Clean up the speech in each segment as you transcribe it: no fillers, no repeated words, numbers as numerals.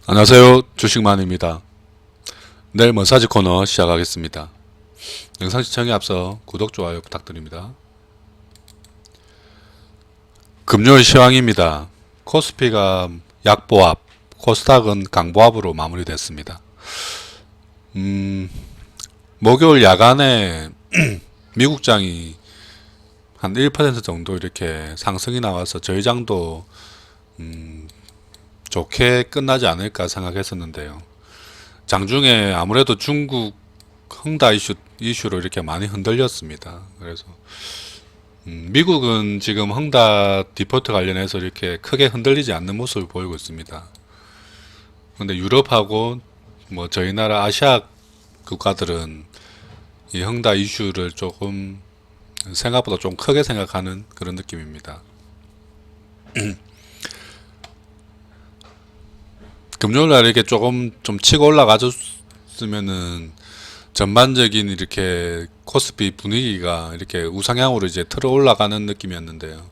안녕하세요. 주식만입니다. 내일 머사지 코너 시작하겠습니다. 영상 시청에 앞서 구독, 좋아요 부탁드립니다. 금요일 시황입니다. 코스피가 약보합, 코스닥은 강보합으로 마무리됐습니다. 목요일 야간에 미국장이 한 1% 정도 이렇게 상승이 나와서 저희 장도 좋게 끝나지 않을까 생각했었는데요. 장중에 아무래도 중국 헝다 이슈로 이렇게 많이 흔들렸습니다. 그래서 미국은 지금 헝다 디포트 관련해서 이렇게 크게 흔들리지 않는 모습을 보이고 있습니다. 근데 유럽하고 뭐 저희 나라 아시아 국가들은 이 헝다 이슈를 조금 생각보다 좀 크게 생각하는 그런 느낌입니다. 금요일 날 이렇게 조금 좀 치고 올라가줬으면은 전반적인 이렇게 코스피 분위기가 이렇게 우상향으로 이제 틀어 올라가는 느낌이었는데요.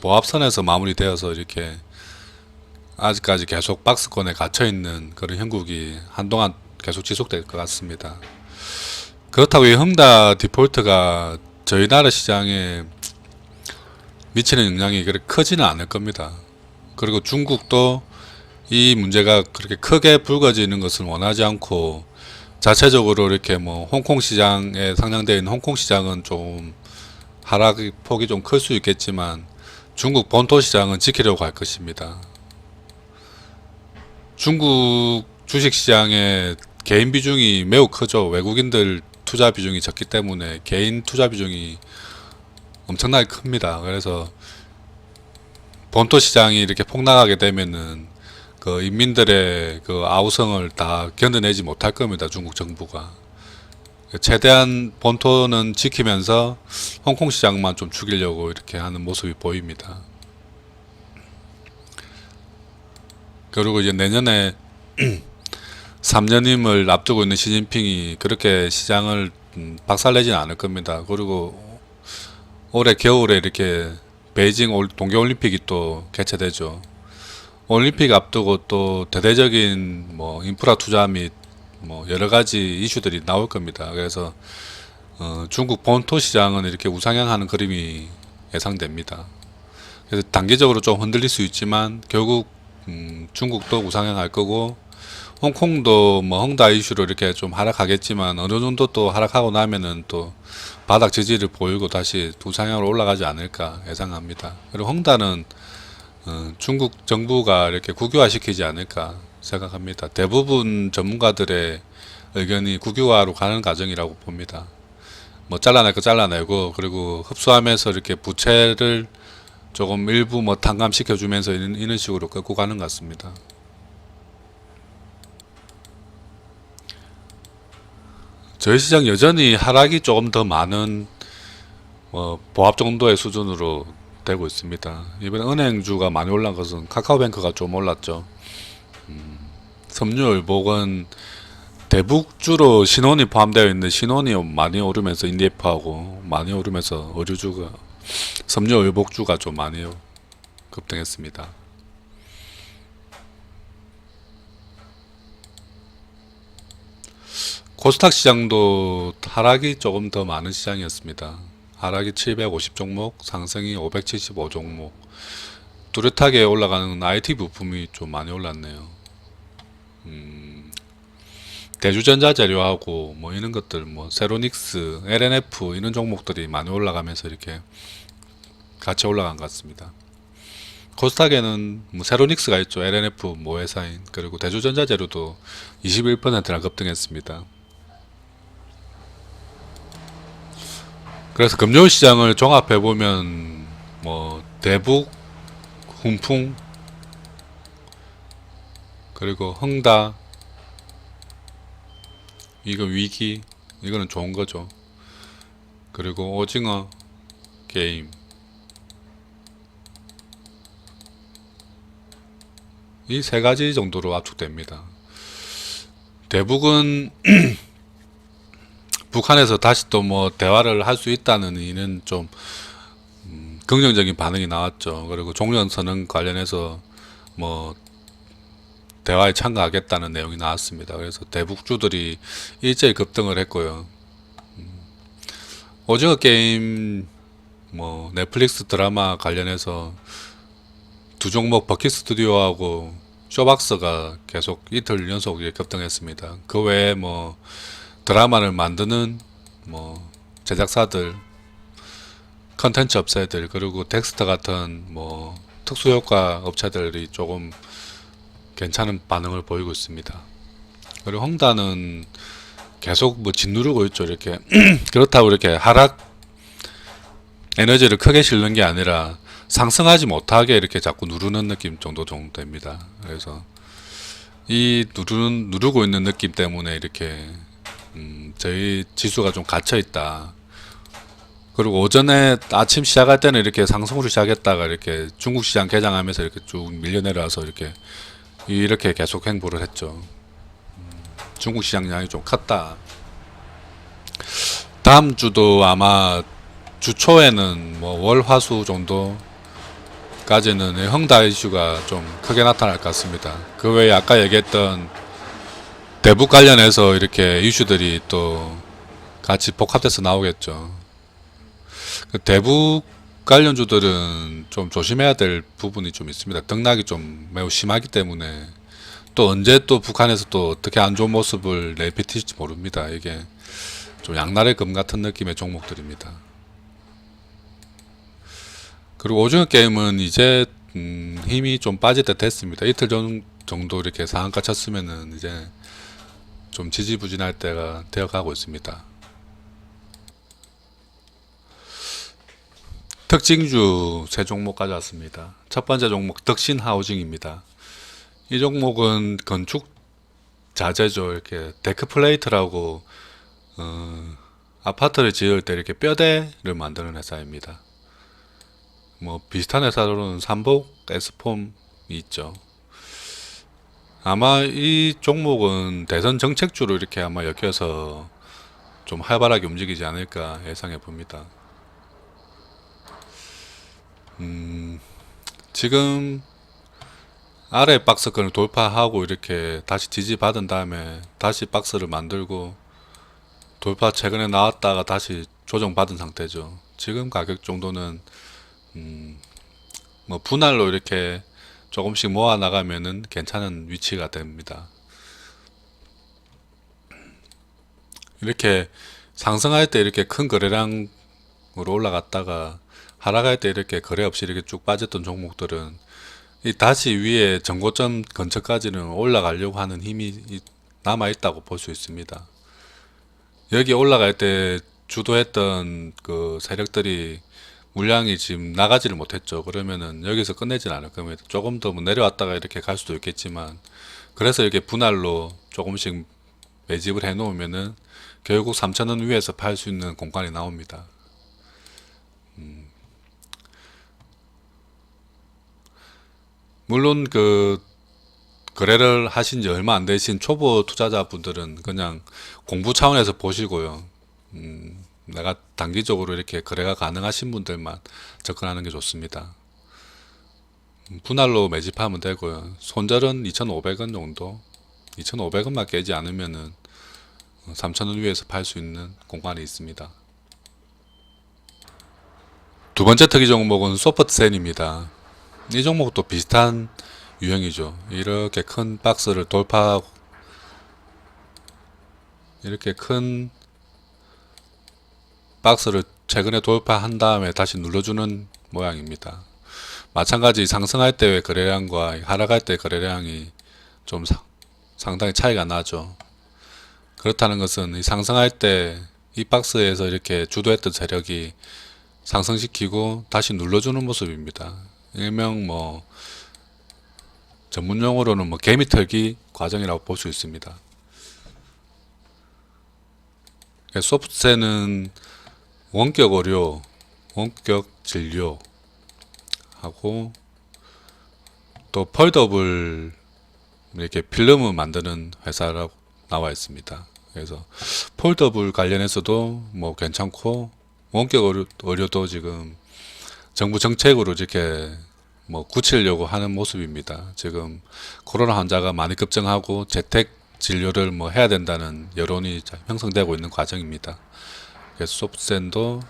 보합선에서 마무리되어서 이렇게 아직까지 계속 박스권에 갇혀 있는 그런 형국이 한동안 계속 지속될 것 같습니다. 그렇다고 이 헝다 디폴트가 저희 나라 시장에 미치는 영향이 그렇게 크지는 않을 겁니다. 그리고 중국도 이 문제가 그렇게 크게 불거지는 것을 원하지 않고 자체적으로 이렇게 뭐 홍콩 시장에 상장되어 있는 홍콩 시장은 좀 하락 폭이 좀 클 수 있겠지만 중국 본토 시장은 지키려고 할 것입니다. 중국 주식 시장의 개인 비중이 매우 크죠. 외국인들 투자 비중이 적기 때문에 개인 투자 비중이 엄청나게 큽니다. 그래서 본토 시장이 이렇게 폭락하게 되면은 그 인민들의 그 아우성을 다 견뎌내지 못할 겁니다. 중국 정부가. 최대한 본토는 지키면서 홍콩 시장만 좀 죽이려고 이렇게 하는 모습이 보입니다. 그리고 이제 내년에 3년임을 앞두고 있는 시진핑이 그렇게 시장을 박살내지는 않을 겁니다. 그리고 올해 겨울에 이렇게 베이징 동계올림픽이 또 개최되죠. 올림픽 앞두고 또 대대적인 뭐 인프라 투자 및 뭐 여러 가지 이슈들이 나올 겁니다. 그래서 중국 본토 시장은 이렇게 우상향하는 그림이 예상됩니다. 그래서 단기적으로 좀 흔들릴 수 있지만 결국 중국도 우상향할 거고 홍콩도 뭐 헝다 이슈로 이렇게 좀 하락하겠지만 어느 정도 또 하락하고 나면은 또 바닥 지지를 보이고 다시 우상향으로 올라가지 않을까 예상합니다. 그리고 헝다는 중국 정부가 이렇게 국유화시키지 않을까 생각합니다. 대부분 전문가들의 의견이 국유화로 가는 과정이라고 봅니다. 뭐 잘라낼 거 잘라내고 그리고 흡수하면서 이렇게 부채를 조금 일부 뭐 탕감시켜주면서 이런 식으로 끌고 가는 것 같습니다. 저희 시장 여전히 하락이 조금 더 많은 보합 정도의 수준으로 되고 있습니다. 이번에 은행주가 많이 올라간 것은 카카오뱅크가 좀 올랐죠. 섬유율복은 대북주로 신혼이 포함되어 있는 신혼이 많이 오르면서 인디에프하고 많이 오르면서 의류주가 섬유율복주가 좀 많이 급등했습니다. 코스닥 시장도 하락이 조금 더 많은 시장이었습니다. 하락이 750 종목, 상승이 575 종목. 뚜렷하게 올라가는 IT 부품이 좀 많이 올랐네요. 대주전자 재료하고 뭐 이런 것들 뭐 세로닉스, LNF 이런 종목들이 많이 올라가면서 이렇게 같이 올라간 것 같습니다. 코스닥에는 뭐 세로닉스가 있죠. LNF 모회사인 그리고 대주전자 재료도 21%나 급등했습니다. 그래서 금요일 시장을 종합해 보면 뭐 대북, 훈풍, 그리고 헝다, 이거 위기, 이거는 좋은 거죠. 그리고 오징어 게임, 이 세 가지 정도로 압축됩니다. 대북은 북한에서 다시 또 뭐 대화를 할 수 있다는 이는 좀 긍정적인 반응이 나왔죠. 그리고 종전선언 관련해서 뭐 대화에 참가하겠다는 내용이 나왔습니다. 그래서 대북주들이 일제히 급등을 했고요. 오징어 게임 뭐 넷플릭스 드라마 관련해서 두 종목 버킷 스튜디오하고 쇼박스가 계속 이틀 연속 급등했습니다. 그 외에 뭐 드라마를 만드는 뭐 제작사들, 컨텐츠 업체들, 그리고 덱스터 같은 뭐 특수효과 업체들이 조금 괜찮은 반응을 보이고 있습니다. 그리고 홍다는 계속 뭐 짓누르고 있죠. 이렇게 그렇다고 이렇게 하락 에너지를 크게 실는 게 아니라 상승하지 못하게 이렇게 자꾸 누르는 느낌 정도 됩니다. 그래서 이 누르고 있는 느낌 때문에 이렇게 저희 지수가 좀 갇혀 있다. 그리고 오전에 아침 시작할 때는 이렇게 상승으로 시작했다가 이렇게 중국 시장 개장하면서 이렇게 쭉 밀려 내려와서 이렇게 계속 행보를 했죠. 중국 시장 양이 좀 컸다. 다음 주도 아마 주 초에는 뭐 월, 화, 수 정도까지는 헝다 이슈가 좀 크게 나타날 것 같습니다. 그 외에 아까 얘기했던 대북 관련해서 이렇게 이슈들이 또 같이 복합돼서 나오겠죠. 그 대북 관련주들은 좀 조심해야 될 부분이 좀 있습니다. 등락이 좀 매우 심하기 때문에 또 언제 또 북한에서 또 어떻게 안 좋은 모습을 내비칠지 모릅니다. 이게 좀 양날의 검 같은 느낌의 종목들입니다. 그리고 오징어 게임은 이제 힘이 좀 빠질 때 됐습니다. 이틀 정도 이렇게 상한가 쳤으면은 이제 좀 지지부진할 때가 되어가고 있습니다. 특징주 세 종목 가져왔습니다. 첫 번째 종목 덕신하우징입니다. 이 종목은 건축 자재죠. 이렇게 데크플레이트라고 아파트를 지을 때 이렇게 뼈대를 만드는 회사입니다. 뭐 비슷한 회사로는 삼복, 에스폼이 있죠. 아마 이 종목은 대선 정책주로 이렇게 아마 엮여서 좀 활발하게 움직이지 않을까 예상해 봅니다. 지금 아래 박스권을 돌파하고 이렇게 다시 지지받은 다음에 다시 박스를 만들고 돌파 최근에 나왔다가 다시 조정받은 상태죠. 지금 가격 정도는 뭐 분할로 이렇게 조금씩 모아 나가면은 괜찮은 위치가 됩니다. 이렇게 상승할 때 이렇게 큰 거래량으로 올라갔다가 하락할 때 이렇게 거래 없이 이렇게 쭉 빠졌던 종목들은 다시 위에 전고점 근처까지는 올라가려고 하는 힘이 남아 있다고 볼 수 있습니다. 여기 올라갈 때 주도했던 그 세력들이 물량이 지금 나가지를 못했죠. 그러면은 여기서 끝내진 않을 겁니다. 조금 더 뭐 내려왔다가 이렇게 갈 수도 있겠지만, 그래서 이렇게 분할로 조금씩 매집을 해 놓으면은 결국 3,000원 위에서 팔 수 있는 공간이 나옵니다. 물론 그 거래를 하신 지 얼마 안 되신 초보 투자자분들은 그냥 공부 차원에서 보시고요. 내가 단기적으로 이렇게 거래가 가능하신 분들만 접근하는 게 좋습니다. 분할로 매집하면 되고요. 손절은 2,500원 정도, 2,500원만 깨지 않으면은 3,000원 위에서 팔 수 있는 공간이 있습니다. 두 번째 특이 종목은 소프트센입니다. 이 종목도 비슷한 유형이죠. 이렇게 큰 박스를 돌파하고 이렇게 큰 박스를 최근에 돌파한 다음에 다시 눌러주는 모양입니다. 마찬가지 상승할 때의 거래량과 하락할 때 거래량이 좀 상당히 차이가 나죠. 그렇다는 것은 이 상승할 때 이 박스에서 이렇게 주도했던 세력이 상승시키고 다시 눌러주는 모습입니다. 일명 뭐 전문용어로는 뭐 개미털기 과정이라고 볼 수 있습니다. 소프트센은 원격 의료, 원격 진료 하고 또 폴더블 이렇게 필름을 만드는 회사라고 나와 있습니다. 그래서 폴더블 관련해서도 뭐 괜찮고 원격 의료도 지금 정부 정책으로 이렇게 뭐 굳히려고 하는 모습입니다. 지금 코로나 환자가 많이 급증하고 재택 진료를 뭐 해야 된다는 여론이 형성되고 있는 과정입니다. 그래서 소프트센도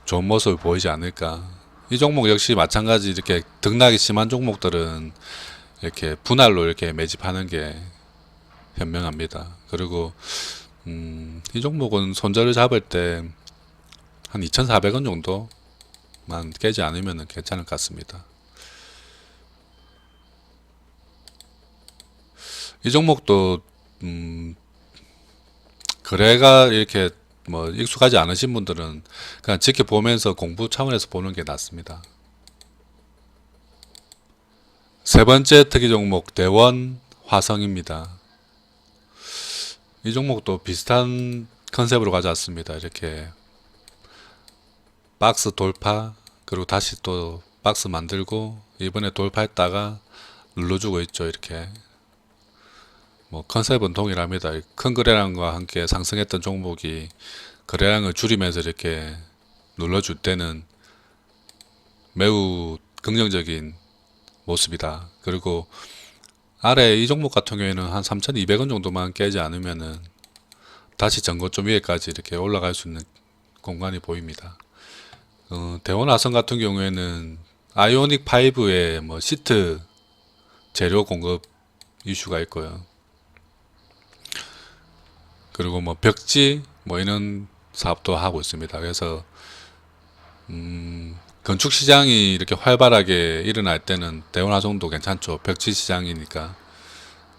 좋은 모습을 보이지 않을까. 이 종목 역시 마찬가지 이렇게 등락이 심한 종목들은 이렇게 분할로 이렇게 매집하는 게 현명합니다. 그리고 이 종목은 손절을 잡을 때 한 2,400원 정도만 깨지 않으면 괜찮을 것 같습니다. 이 종목도 거래가 이렇게 뭐 익숙하지 않으신 분들은 그냥 지켜보면서 공부 차원에서 보는 게 낫습니다. 세 번째 특이 종목 대원 화성입니다. 이 종목도 비슷한 컨셉으로 가져왔습니다. 이렇게 박스 돌파, 그리고 다시 또 박스 만들고 이번에 돌파했다가 눌러주고 있죠. 이렇게 뭐 컨셉은 동일합니다. 큰 거래량과 함께 상승했던 종목이 거래량을 줄이면서 이렇게 눌러줄 때는 매우 긍정적인 모습이다. 그리고 아래 이 종목 같은 경우에는 한 3,200원 정도만 깨지 않으면은 다시 전고점 위에까지 이렇게 올라갈 수 있는 공간이 보입니다. 대원화성 같은 경우에는 아이오닉 5의 뭐 시트 재료 공급 이슈가 있고요. 그리고 뭐 벽지 뭐 이런 사업도 하고 있습니다. 그래서 건축 시장이 이렇게 활발하게 일어날 때는 대원화성도 괜찮죠. 벽지 시장이니까.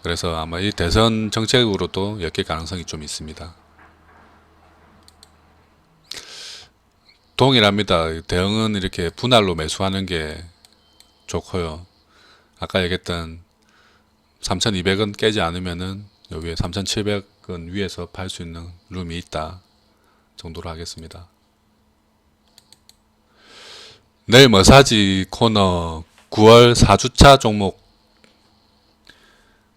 그래서 아마 이 대선 정책으로도 엮일 가능성이 좀 있습니다. 동일합니다. 대응은 이렇게 분할로 매수하는 게 좋고요. 아까 얘기했던 3,200원 깨지 않으면은 여기에 3,700원 위에서 팔 수 있는 룸이 있다 정도로 하겠습니다. 내일 뭐 사지 코너 9월 4주차 종목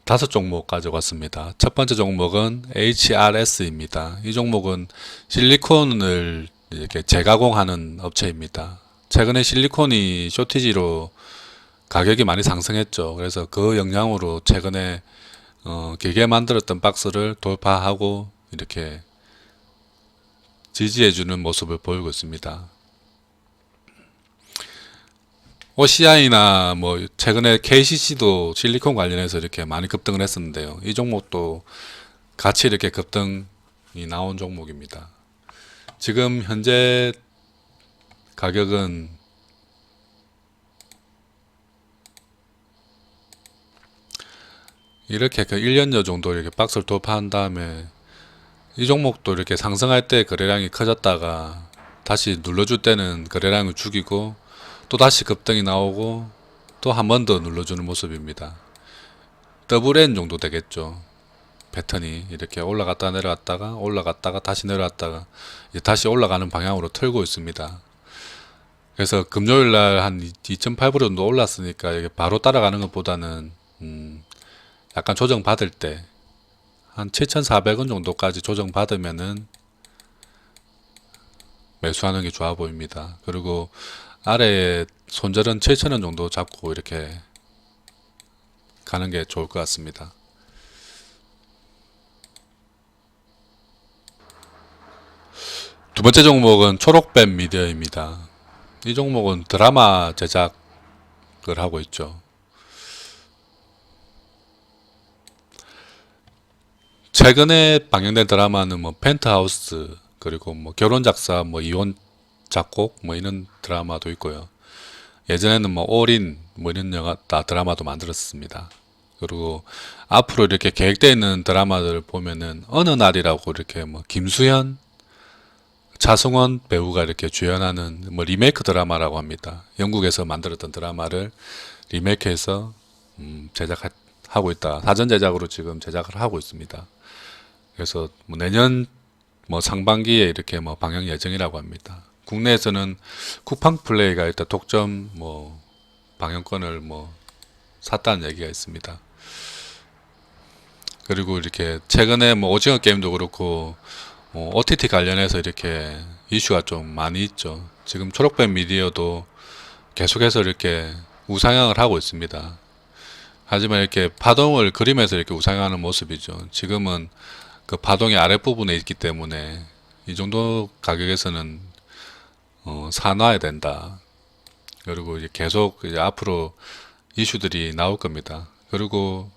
5종목 가져왔습니다. 첫 번째 종목은 HRS입니다. 이 종목은 실리콘을 이렇게 재가공하는 업체입니다. 최근에 실리콘이 쇼티지로 가격이 많이 상승했죠. 그래서 그 영향으로 최근에 길게 만들었던 박스를 돌파하고 이렇게 지지해주는 모습을 보이고 있습니다. OCI나 뭐 최근에 KCC도 실리콘 관련해서 이렇게 많이 급등을 했었는데요. 이 종목도 같이 이렇게 급등이 나온 종목입니다. 지금 현재 가격은 이렇게 그 1년여 정도 이렇게 박스를 돌파한 다음에 이 종목도 이렇게 상승할 때 거래량이 커졌다가 다시 눌러줄 때는 거래량을 죽이고 또 다시 급등이 나오고 또 한 번 더 눌러주는 모습입니다. 더블 N 정도 되겠죠. 패턴이 이렇게 올라갔다가 내려갔다가 올라갔다가 다시 내려갔다가 이제 다시 올라가는 방향으로 틀고 있습니다. 그래서 금요일날 한 2.8% 정도 올랐으니까 이게 바로 따라가는 것보다는 약간 조정 받을 때 한 7,400원 정도까지 조정 받으면은 매수하는 게 좋아 보입니다. 그리고 아래에 손절은 7,000원 정도 잡고 이렇게 가는 게 좋을 것 같습니다. 두 번째 종목은 초록뱀 미디어입니다. 이 종목은 드라마 제작을 하고 있죠. 최근에 방영된 드라마는 뭐 펜트하우스, 그리고 뭐 결혼작사, 뭐 이혼 작곡, 뭐 이런 드라마도 있고요. 예전에는 뭐 올인, 뭐 이런 드라마도 만들었습니다. 그리고 앞으로 이렇게 계획되어 있는 드라마들을 보면은 어느 날이라고 이렇게 뭐 김수현, 차승원 배우가 이렇게 주연하는 뭐 리메이크 드라마라고 합니다. 영국에서 만들었던 드라마를 리메이크해서 제작하고 있다. 사전 제작으로 지금 제작을 하고 있습니다. 그래서 뭐 내년 뭐 상반기에 이렇게 뭐 방영 예정이라고 합니다. 국내에서는 쿠팡 플레이가 일단 독점 뭐 방영권을 뭐 샀다는 얘기가 있습니다. 그리고 이렇게 최근에 뭐 오징어 게임도 그렇고 뭐 OTT 관련해서 이렇게 이슈가 좀 많이 있죠. 지금 초록뱀 미디어도 계속해서 이렇게 우상향을 하고 있습니다. 하지만 이렇게 파동을 그리면서 이렇게 우상향하는 모습이죠. 지금은 그 파동이 아랫부분에 있기 때문에 이 정도 가격에서는 사놔야 된다. 그리고 이제 계속 이제 앞으로 이슈들이 나올 겁니다. 그리고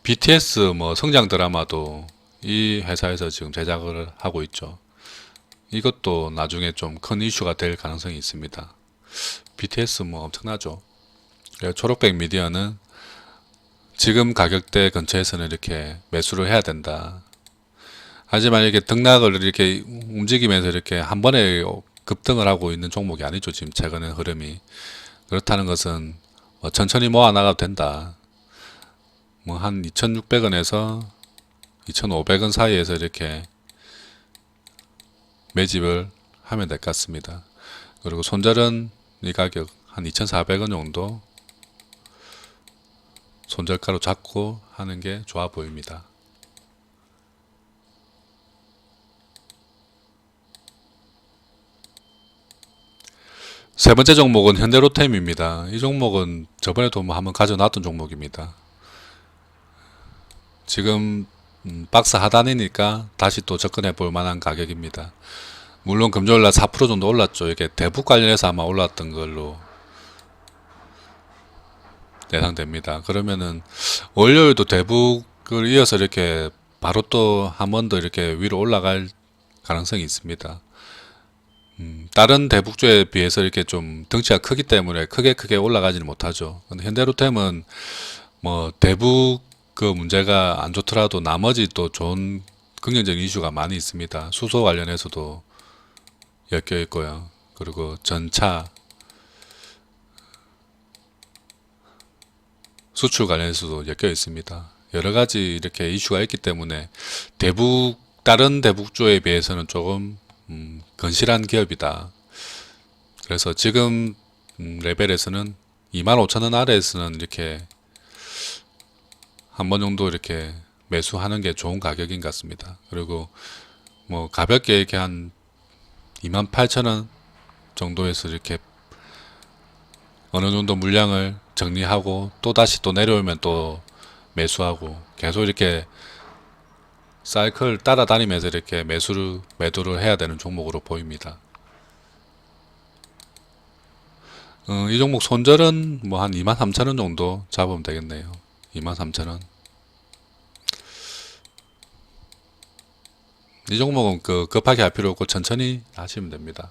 BTS 뭐 성장 드라마도 이 회사에서 지금 제작을 하고 있죠. 이것도 나중에 좀 큰 이슈가 될 가능성이 있습니다. BTS 뭐 엄청나죠. 초록백 미디어는 지금 가격대 근처에서는 이렇게 매수를 해야 된다. 하지만 이렇게 등락을 이렇게 움직이면서 이렇게 한 번에 급등을 하고 있는 종목이 아니죠. 지금 최근의 흐름이. 그렇다는 것은 뭐 천천히 모아 나가도 된다. 뭐 한 2,600원에서 2,500원 사이에서 이렇게 매집을 하면 될 것 같습니다. 그리고 손절은 이 가격 한 2,400원 정도 손절가로 잡고 하는 게 좋아 보입니다. 세 번째 종목은 현대로템입니다. 이 종목은 저번에도 뭐 한번 가져놨던 종목입니다. 지금 박스 하단이니까 다시 또 접근해 볼 만한 가격입니다. 물론 금요일날 4% 정도 올랐죠. 이게 대북 관련해서 아마 올랐던 걸로 예상됩니다. 그러면은 월요일도 대북을 이어서 이렇게 바로 또 한 번 더 이렇게 위로 올라갈 가능성이 있습니다. 다른 대북주에 비해서 이렇게 좀 덩치가 크기 때문에 크게 올라가지는 못하죠. 근데 현대로템은 뭐 대북 그 문제가 안 좋더라도 나머지 또 좋은 긍정적인 이슈가 많이 있습니다. 수소 관련해서도 엮여 있고요. 그리고 전차 수출 관련해서도 엮여 있습니다. 여러 가지 이렇게 이슈가 있기 때문에 다른 대북주에 비해서는 조금 건실한 기업이다. 그래서 지금 레벨에서는 25,000원 아래에서는 이렇게 한 번 정도 이렇게 매수하는 게 좋은 가격인 것 같습니다. 그리고 뭐 가볍게 이렇게 한 28,000원 정도에서 이렇게 어느 정도 물량을 정리하고 또 다시 또 내려오면 또 매수하고 계속 이렇게 사이클 따라다니면서 이렇게 매도를 해야 되는 종목으로 보입니다. 이 종목 손절은 뭐 한 23,000원 정도 잡으면 되겠네요. 23,000원. 이 종목은 급하게 할 필요 없고 천천히 하시면 됩니다.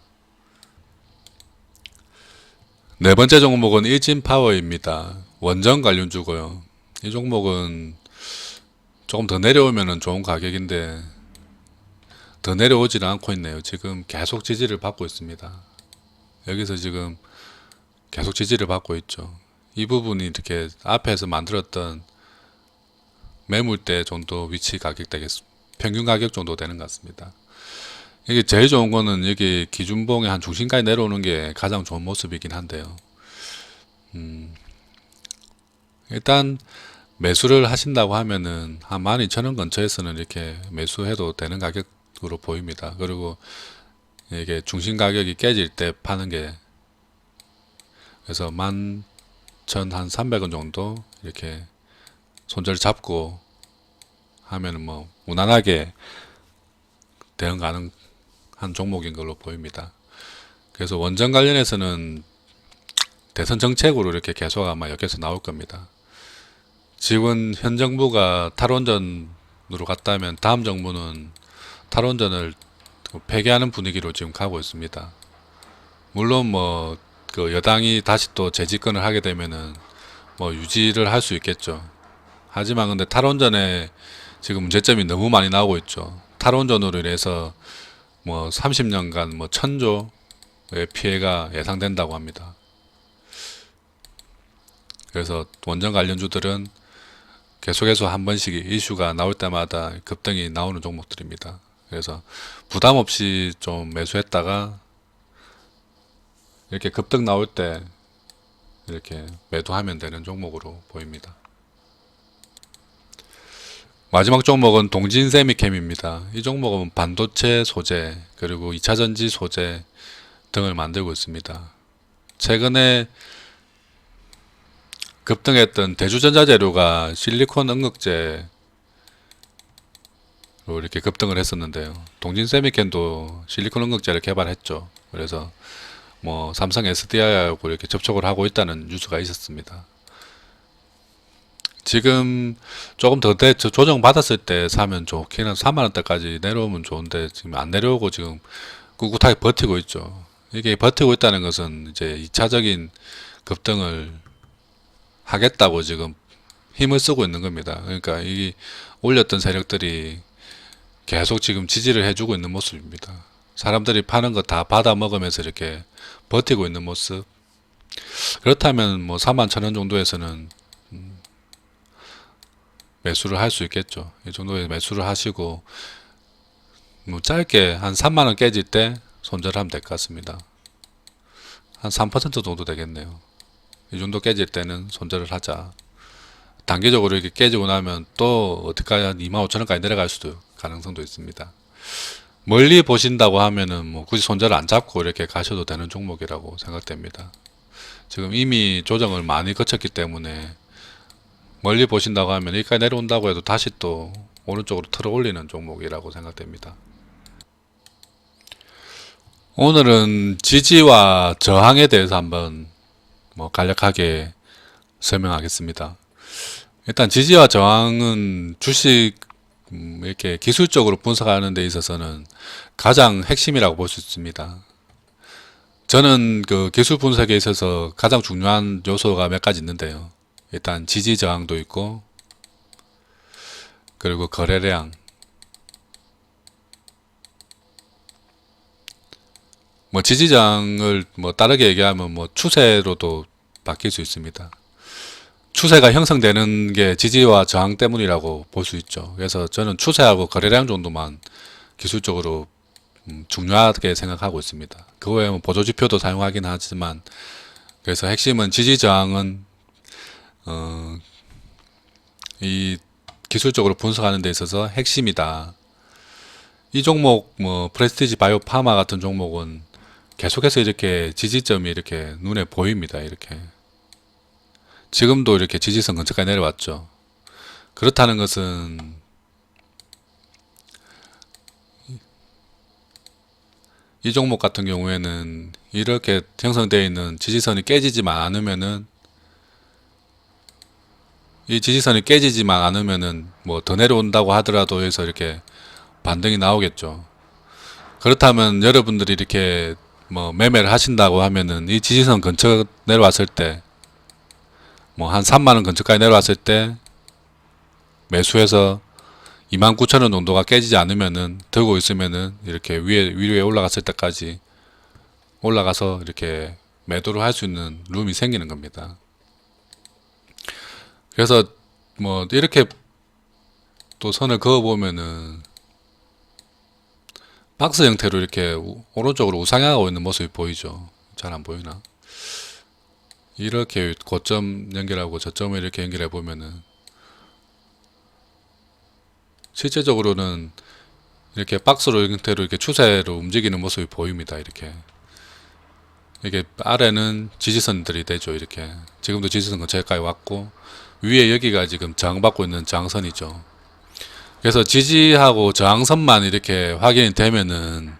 네 번째 종목은 일진파워입니다. 원전 관련주고요. 이 종목은 조금 더 내려오면 좋은 가격인데 더 내려오지는 않고 있네요. 지금 계속 지지를 받고 있습니다. 여기서 지금 계속 지지를 받고 있죠. 이 부분이 이렇게 앞에서 만들었던 매물대 정도 위치 가격 되겠습니다. 평균 가격 정도 되는 것 같습니다. 이게 제일 좋은 거는 여기 기준봉의 한 중심까지 내려오는 게 가장 좋은 모습이긴 한데요. 일단 매수를 하신다고 하면은 한 12,000원 근처에서는 이렇게 매수해도 되는 가격으로 보입니다. 그리고 이게 중심 가격이 깨질 때 파는 게 그래서 11,300원 정도 이렇게 손절 잡고 하면은 뭐 무난하게 대응 가능한 종목인 걸로 보입니다. 그래서 원전 관련해서는 대선 정책으로 이렇게 계속 아마 여기서 나올 겁니다. 지금 현 정부가 탈원전으로 갔다면 다음 정부는 탈원전을 폐기하는 분위기로 지금 가고 있습니다. 물론 뭐 그 여당이 다시 또 재집권을 하게 되면은 뭐 유지를 할 수 있겠죠. 하지만 근데 탈원전에 지금 문제점이 너무 많이 나오고 있죠. 탈원전으로 인해서 뭐 30년간 뭐 1,000조의 피해가 예상된다고 합니다. 그래서 원전 관련주들은 계속해서 한 번씩 이슈가 나올 때마다 급등이 나오는 종목들입니다. 그래서 부담 없이 좀 매수했다가 이렇게 급등 나올 때 이렇게 매도하면 되는 종목으로 보입니다. 마지막 종목은 동진세미캠입니다. 이 종목은 반도체 소재 그리고 2차전지 소재 등을 만들고 있습니다. 최근에 급등했던 대주전자재료가 실리콘 응급제로 이렇게 급등을 했었는데요. 동진세미캔도 실리콘 응급제를 개발했죠. 그래서 뭐 삼성 SDI하고 이렇게 접촉을 하고 있다는 뉴스가 있었습니다. 지금 조금 더 조정 받았을 때 사면 좋긴 한 3만원대까지 내려오면 좋은데 지금 안 내려오고 지금 꿋꿋하게 버티고 있죠. 이게 버티고 있다는 것은 이제 2차적인 급등을 하겠다고 지금 힘을 쓰고 있는 겁니다. 그러니까 이 올렸던 세력들이 계속 지금 지지를 해주고 있는 모습입니다. 사람들이 파는 거 다 받아 먹으면서 이렇게 버티고 있는 모습. 그렇다면 뭐 41,000원 정도에서는 매수를 할 수 있겠죠. 이 정도에 매수를 하시고 뭐 짧게 한 3만원 깨질 때 손절하면 될 것 같습니다. 한 3% 정도 되겠네요. 이 정도 깨질 때는 손절을 하자. 단기적으로 이렇게 깨지고 나면 또 어떻게 한 25,000원까지 내려갈 수도 가능성도 있습니다. 멀리 보신다고 하면은 뭐 굳이 손절을 안 잡고 이렇게 가셔도 되는 종목이라고 생각됩니다. 지금 이미 조정을 많이 거쳤기 때문에 멀리 보신다고 하면 여기까지 내려온다고 해도 다시 또 오른쪽으로 틀어 올리는 종목이라고 생각됩니다. 오늘은 지지와 저항에 대해서 한번 뭐 간략하게 설명하겠습니다. 일단 지지와 저항은 주식 이렇게 기술적으로 분석하는 데 있어서는 가장 핵심이라고 볼 수 있습니다. 저는 그 기술 분석에 있어서 가장 중요한 요소가 몇 가지 있는데요. 일단 지지 저항도 있고, 그리고 거래량, 뭐 지지 저항을 뭐 다르게 얘기하면 뭐 추세로도 바뀔 수 있습니다. 추세가 형성되는 게 지지와 저항 때문이라고 볼 수 있죠. 그래서 저는 추세하고 거래량 정도만 기술적으로 중요하게 생각하고 있습니다. 그 외에 뭐 보조지표도 사용하긴 하지만, 그래서 핵심은 지지 저항은 이 기술적으로 분석하는 데 있어서 핵심이다. 이 종목 뭐 프레스티지 바이오 파마 같은 종목은 계속해서 이렇게 지지점이 이렇게 눈에 보입니다. 이렇게 지금도 이렇게 지지선 근처까지 내려왔죠. 그렇다는 것은 이 종목 같은 경우에는 이렇게 형성되어 있는 지지선이 깨지지만 않으면은, 이 지지선이 깨지지만 않으면은 뭐 더 내려온다고 하더라도 해서 이렇게 반등이 나오겠죠. 그렇다면 여러분들이 이렇게 뭐 매매를 하신다고 하면은 이 지지선 근처 내려왔을 때, 뭐 한 3만원 근처까지 내려왔을 때 매수해서 29,000원 정도가 깨지지 않으면은, 들고 있으면은 이렇게 위에 올라갔을 때까지 올라가서 이렇게 매도를 할 수 있는 룸이 생기는 겁니다. 그래서 뭐 이렇게 또 선을 그어 보면은 박스 형태로 이렇게 오른쪽으로 우상향하고 있는 모습이 보이죠. 잘 안 보이나? 이렇게 고점 연결하고 저점을 이렇게 연결해 보면은 실제적으로는 이렇게 박스로 형태로 이렇게 추세로 움직이는 모습이 보입니다. 이게 아래는 지지선들이 되죠. 이렇게 지금도 지지선 근처까지 왔고, 위에 여기가 지금 저항받고 있는 저항선이죠. 그래서 지지하고 저항선만 이렇게 확인이 되면은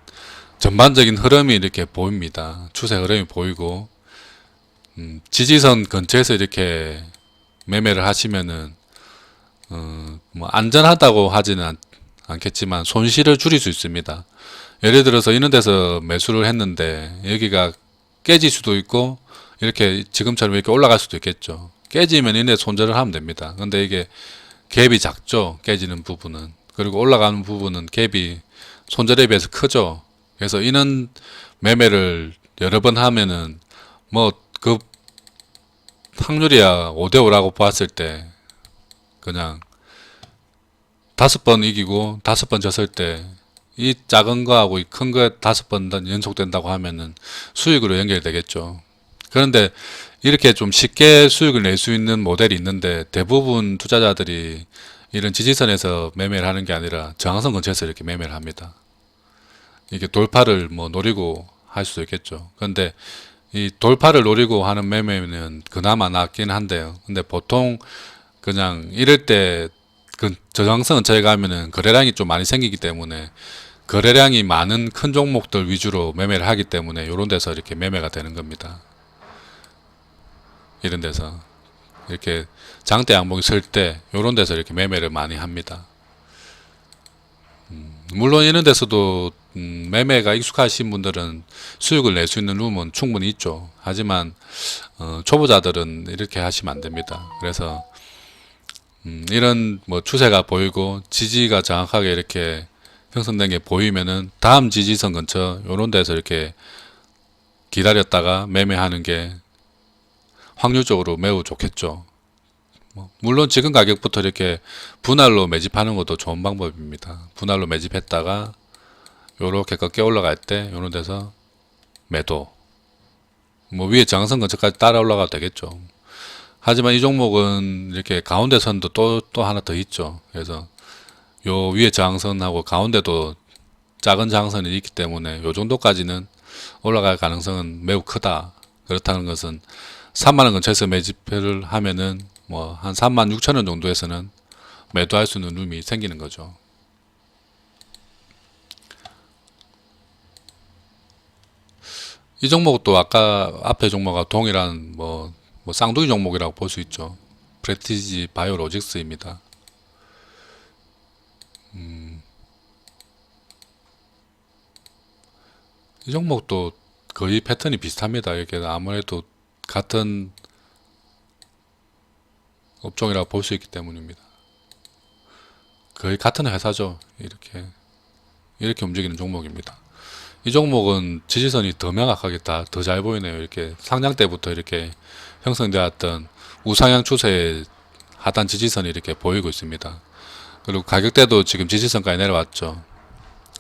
전반적인 흐름이 이렇게 보입니다. 추세 흐름이 보이고, 지지선 근처에서 이렇게 매매를 하시면은 뭐 안전하다고 하지는 않겠지만 손실을 줄일 수 있습니다. 예를 들어서 이런 데서 매수를 했는데 여기가 깨질 수도 있고, 이렇게 지금처럼 이렇게 올라갈 수도 있겠죠. 깨지면 이내 손절을 하면 됩니다. 근데 이게 갭이 작죠. 깨지는 부분은. 그리고 올라가는 부분은 갭이 손절에 비해서 크죠. 그래서 이런 매매를 여러 번 하면은 뭐 그 확률이야 5대5라고 봤을 때 그냥 5번 이기고 5번 졌을 때 이 작은 거하고 이 큰 거 5번 연속된다고 하면은 수익으로 연결되겠죠. 그런데 이렇게 좀 쉽게 수익을 낼 수 있는 모델이 있는데, 대부분 투자자들이 이런 지지선에서 매매를 하는 게 아니라 저항선 근처에서 이렇게 매매를 합니다. 이게 돌파를 뭐 노리고 할 수도 있겠죠. 그런데 이 돌파를 노리고 하는 매매는 그나마 낫긴 한데요. 근데 보통 그냥 이럴 때 그 저장성 근처에 가면은 거래량이 좀 많이 생기기 때문에 거래량이 많은 큰 종목들 위주로 매매를 하기 때문에 이런 데서 이렇게 매매가 되는 겁니다. 이런 데서 이렇게 장대 양봉이 설 때 이런 데서 이렇게 매매를 많이 합니다. 물론 이런 데서도 매매가 익숙하신 분들은 수익을 낼 수 있는 룸은 충분히 있죠. 하지만 초보자들은 이렇게 하시면 안 됩니다. 그래서 이런 뭐 추세가 보이고 지지가 정확하게 이렇게 형성된 게 보이면은 다음 지지선 근처 이런 데서 이렇게 기다렸다가 매매하는 게 확률적으로 매우 좋겠죠. 물론 지금 가격부터 이렇게 분할로 매집하는 것도 좋은 방법입니다. 분할로 매집했다가 요렇게 꺾여 올라갈 때 요런 데서 매도, 뭐 위에 저항선 근처까지 따라 올라가도 되겠죠. 하지만 이 종목은 이렇게 가운데 선도 또 하나 더 있죠. 그래서 요 위에 저항선하고 가운데도 작은 저항선이 있기 때문에 요 정도까지는 올라갈 가능성은 매우 크다. 그렇다는 것은 3만원 근처에서 매집을 하면은 뭐 한 36,000원 정도에서는 매도할 수 있는 룸이 생기는 거죠. 이 종목도 아까 앞에 종목과 동일한 뭐 쌍둥이 종목이라고 볼 수 있죠. 프레티지 바이오로직스입니다. 이 종목도 거의 패턴이 비슷합니다. 이게 아무래도 같은 업종이라고 볼 수 있기 때문입니다. 거의 같은 회사죠. 이렇게 움직이는 종목입니다. 이 종목은 지지선이 더 명확하게 더 잘 보이네요. 이렇게 상장 때부터 이렇게 형성되었던 우상향 추세의 하단 지지선이 이렇게 보이고 있습니다. 그리고 가격대도 지금 지지선까지 내려왔죠.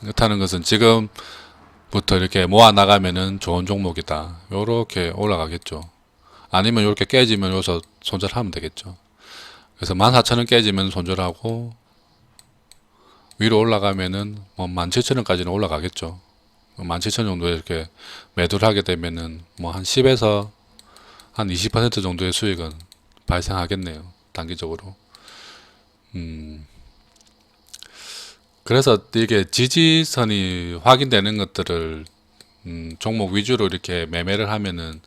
그렇다는 것은 지금부터 이렇게 모아 나가면은 좋은 종목이다. 요렇게 올라가겠죠. 아니면 이렇게 깨지면 여기서 손절하면 되겠죠. 그래서 14,000원 깨지면 손절하고 위로 올라가면은 뭐 17,000원까지는 올라가겠죠. 17,000원 정도에 이렇게 매도를 하게 되면은 뭐 한 10에서 한 20% 정도의 수익은 발생하겠네요. 단기적으로. 그래서 이게 지지선이 확인되는 것들을 종목 위주로 이렇게 매매를 하면은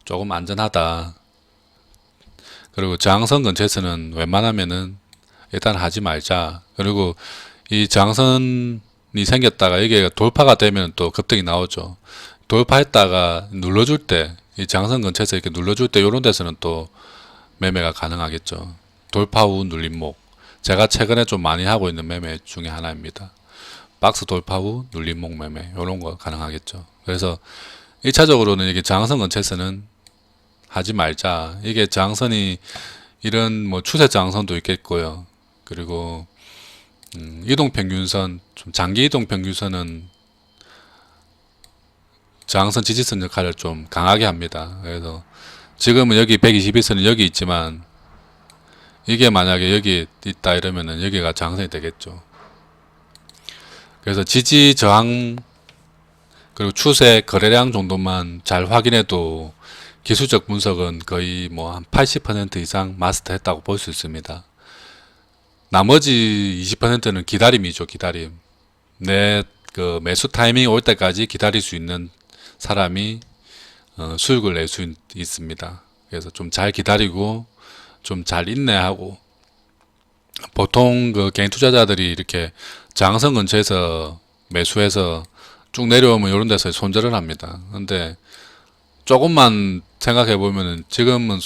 조금 안전하다. 그리고 저항선 근처에서는 웬만하면은 일단 하지 말자. 그리고 이 저항선이 생겼다가 이게 돌파가 되면 또 급등이 나오죠. 돌파했다가 눌러줄 때, 이 저항선 근처에서 이렇게 눌러줄 때 이런 데서는 또 매매가 가능하겠죠. 돌파 후 눌림목. 제가 최근에 좀 많이 하고 있는 매매 중에 하나입니다. 박스 돌파 후 눌림목 매매. 이런 거 가능하겠죠. 그래서 1차적으로는 이게 저항선 근처에서는 하지 말자. 이게 저항선이 이런 뭐 추세 저항선도 있겠고요. 그리고 이동평균선, 좀 장기 이동평균선은 저항선 지지선 역할을 좀 강하게 합니다. 그래서 지금은 여기 121선이 여기 있지만 이게 만약에 여기 있다 이러면은 여기가 저항선이 되겠죠. 그래서 지지 저항 그리고 추세 거래량 정도만 잘 확인해도 기술적 분석은 거의 뭐 한 80% 이상 마스터했다고 볼 수 있습니다. 나머지 20%는 기다림이죠. 기다림. 내 그 매수 타이밍이 올 때까지 기다릴 수 있는 사람이 수익을 낼 수 있습니다. 그래서 좀 잘 기다리고 좀 잘 인내하고, 보통 그 개인 투자자들이 이렇게 저항선 근처에서 매수해서 쭉 내려오면 이런 데서 손절을 합니다. 근데 조금만 생각해 보면은 지금은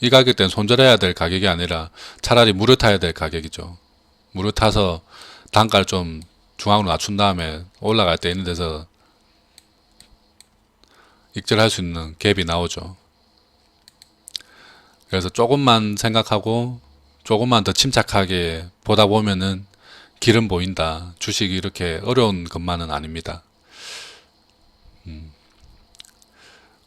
이 가격대는 손절해야 될 가격이 아니라 차라리 물을 타야 될 가격이죠. 물을 타서 단가를 좀 중앙으로 낮춘 다음에 올라갈 때 있는 데서 익절할 수 있는 갭이 나오죠. 그래서 조금만 생각하고 조금만 더 침착하게 보다 보면은 길은 보인다. 주식이 이렇게 어려운 것만은 아닙니다.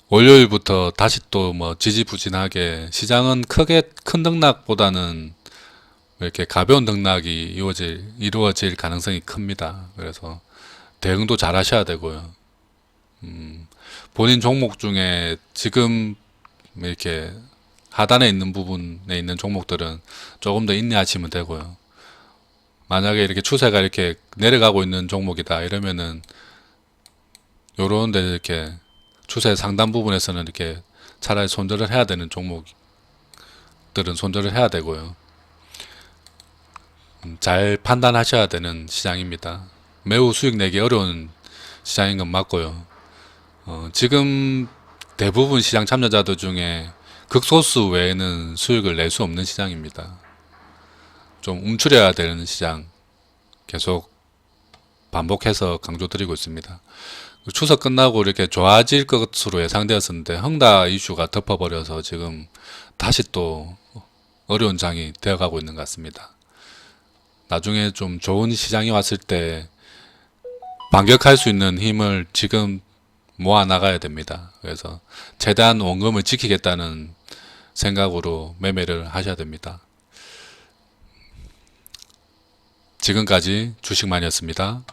월요일부터 다시 또 뭐 지지부진하게, 시장은 크게 큰 등락보다는 이렇게 가벼운 등락이 이루어질 가능성이 큽니다. 그래서 대응도 잘 하셔야 되고요. 본인 종목 중에 지금 이렇게 하단에 있는 부분에 있는 종목들은 조금 더 인내하시면 되고요. 만약에 이렇게 추세가 이렇게 내려가고 있는 종목이다 이러면은 요런 데 이렇게 추세 상단 부분에서는 이렇게 차라리 손절을 해야 되는 종목들은 손절을 해야 되고요. 잘 판단하셔야 되는 시장입니다. 매우 수익 내기 어려운 시장인 건 맞고요. 지금 대부분 시장 참여자들 중에 극소수 외에는 수익을 낼 수 없는 시장입니다. 좀 움츠려야 되는 시장 계속 반복해서 강조드리고 있습니다. 추석 끝나고 이렇게 좋아질 것으로 예상되었었는데 헝다 이슈가 덮어버려서 지금 다시 또 어려운 장이 되어가고 있는 것 같습니다. 나중에 좀 좋은 시장이 왔을 때 반격할 수 있는 힘을 지금 모아 나가야 됩니다. 그래서 최대한 원금을 지키겠다는 생각으로 매매를 하셔야 됩니다. 지금까지 주식만이었습니다.